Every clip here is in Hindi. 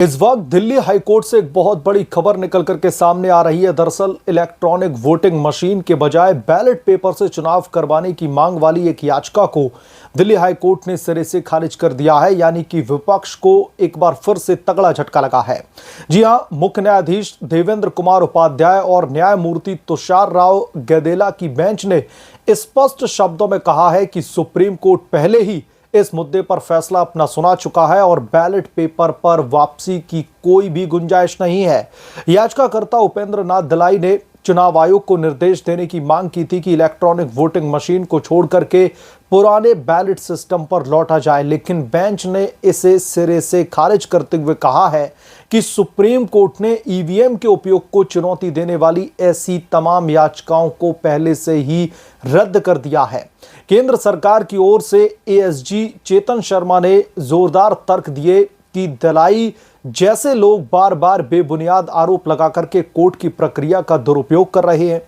इस वक्त दिल्ली हाईकोर्ट से एक बहुत बड़ी खबर निकल करके सामने आ रही है। दरअसल इलेक्ट्रॉनिक वोटिंग मशीन के बजाय बैलेट पेपर से चुनाव करवाने की मांग वाली एक याचिका को दिल्ली हाईकोर्ट ने सिरे से खारिज कर दिया है। यानी कि विपक्ष को एक बार फिर से तगड़ा झटका लगा है। जी हां, मुख्य न्यायाधीश देवेंद्र कुमार उपाध्याय और न्यायमूर्ति तुषार राव गैदेला की बेंच ने स्पष्ट शब्दों में कहा है कि सुप्रीम कोर्ट पहले ही इस मुद्दे पर फैसला अपना सुना चुका है और बैलेट पेपर पर वापसी की कोई भी गुंजाइश नहीं है। याचिकाकर्ता उपेंद्र नाथ दलाई ने चुनाव आयोग को निर्देश देने की मांग की थी कि इलेक्ट्रॉनिक वोटिंग मशीन को छोड़ करके पुराने बैलेट सिस्टम पर लौटा जाए, लेकिन बेंच ने इसे सिरे से खारिज करते हुए कहा है कि सुप्रीम कोर्ट ने ईवीएम के उपयोग को चुनौती देने वाली ऐसी तमाम याचिकाओं को पहले से ही रद्द कर दिया है। केंद्र सरकार की ओर से एएसजी चेतन शर्मा ने जोरदार तर्क दिए कि दलाई जैसे लोग बार बार बेबुनियाद आरोप लगा करके कोर्ट की प्रक्रिया का दुरुपयोग कर रहे हैं।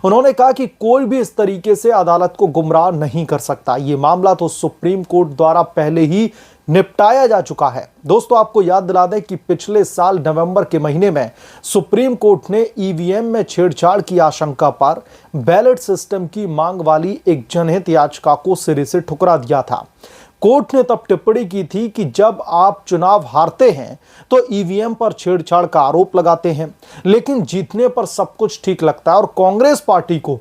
उन्होंने कहा कि कोई भी इस तरीके से अदालत को गुमराह नहीं कर सकता। ये मामला तो सुप्रीम कोर्ट द्वारा पहले ही निपटाया जा चुका है। दोस्तों, आपको याद दिला दें कि पिछले साल नवंबर के महीने में सुप्रीम कोर्ट ने ईवीएम में छेड़छाड़ की आशंका पर बैलेट सिस्टम की मांग वाली एक जनहित याचिका को सिरे से ठुकरा दिया था। कोर्ट ने तब टिप्पणी की थी कि जब आप चुनाव हारते हैं तो ईवीएम पर छेड़छाड़ का आरोप लगाते हैं, लेकिन जीतने पर सब कुछ ठीक लगता है। और कांग्रेस पार्टी को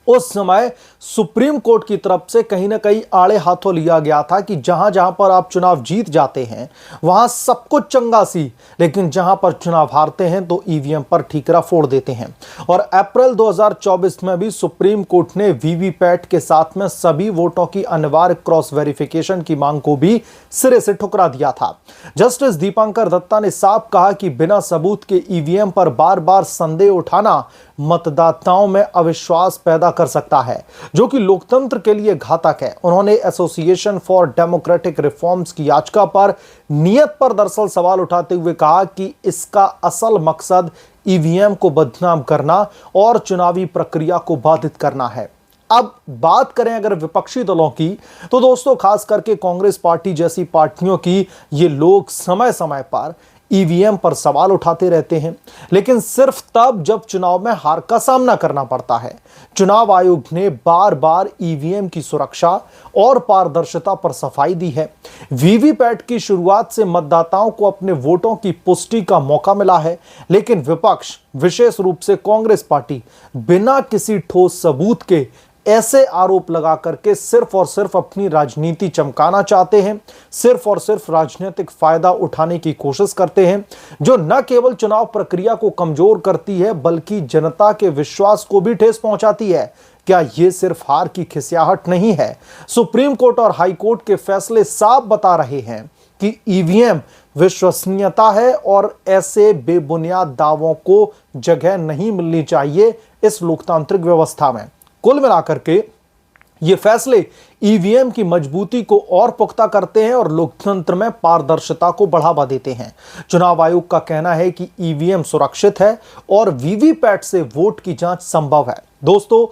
उस समय सुप्रीम कोर्ट की तरफ से कहीं ना कहीं आड़े हाथों लिया गया था कि जहां जहां पर आप चुनाव जीत जाते हैं वहां सब कुछ चंगा सी, लेकिन जहां पर चुनाव हारते हैं तो ईवीएम पर ठीकरा फोड़ देते हैं। और अप्रैल 2024 में भी सुप्रीम कोर्ट ने वीवीपैट के साथ में सभी वोटों की अनिवार्य क्रॉस वेरिफिकेशन की मांग को भी सिरे से ठुकरा दिया था। जस्टिस दीपांकर दत्ता ने साफ कहा कि बिना सबूत के ईवीएम पर बार बार संदेह उठाना मतदाताओं में अविश्वास पैदा कर सकता है, जो कि लोकतंत्र के लिए घातक है। उन्होंने एसोसिएशन फॉर डेमोक्रेटिक रिफॉर्म्स की याचिका पर नियत पर दरअसल सवाल उठाते हुए कहा कि इसका असल मकसद ईवीएम को बदनाम करना और चुनावी प्रक्रिया को बाधित करना है। अब बात करें अगर विपक्षी दलों की, तो दोस्तों खास करके कांग्रेस पार्टी जैसी पार्टियों की ये लोग समय समय पर ईवीएम पर सवाल उठाते रहते हैं, लेकिन सिर्फ तब जब चुनाव में हार का सामना करना पड़ता है। चुनाव आयोग ने बार बार ईवीएम की सुरक्षा और पारदर्शिता पर सफाई दी है। वीवीपैट की शुरुआत से मतदाताओं को अपने वोटों की पुष्टि का मौका मिला है, लेकिन विपक्ष विशेष रूप से कांग्रेस पार्टी बिना किसी ठोस सबूत के ऐसे आरोप लगा करके सिर्फ और सिर्फ अपनी राजनीति चमकाना चाहते हैं, सिर्फ और सिर्फ राजनीतिक फायदा उठाने की कोशिश करते हैं, जो न केवल चुनाव प्रक्रिया को कमजोर करती है बल्कि जनता के विश्वास को भी ठेस पहुंचाती है। क्या यह सिर्फ हार की खिसियाहट नहीं है? सुप्रीम कोर्ट और हाई कोर्ट के फैसले साफ बता रहे हैं कि ईवीएम विश्वसनीयता है और ऐसे बेबुनियाद दावों को जगह नहीं मिलनी चाहिए इस लोकतांत्रिक व्यवस्था में। कुल मिलाकर के ये फैसले ईवीएम की मजबूती को और पुख्ता करते हैं और लोकतंत्र में पारदर्शिता को बढ़ावा देते हैं। चुनाव आयोग का कहना है कि ईवीएम सुरक्षित है और वीवीपैट से वोट की जांच संभव है। दोस्तों,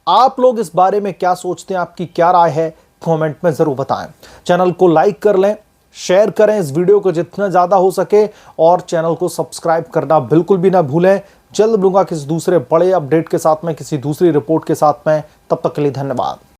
आप लोग इस बारे में क्या सोचते हैं? आपकी क्या राय है? कमेंट में जरूर बताएं। चैनल को लाइक कर लें, शेयर करें इस वीडियो को जितना ज्यादा हो सके और चैनल को सब्सक्राइब करना बिल्कुल भी ना भूलें। जल्द मिलूंगा किसी दूसरे बड़े अपडेट के साथ में, किसी दूसरी रिपोर्ट के साथ में। तब तक के लिए धन्यवाद।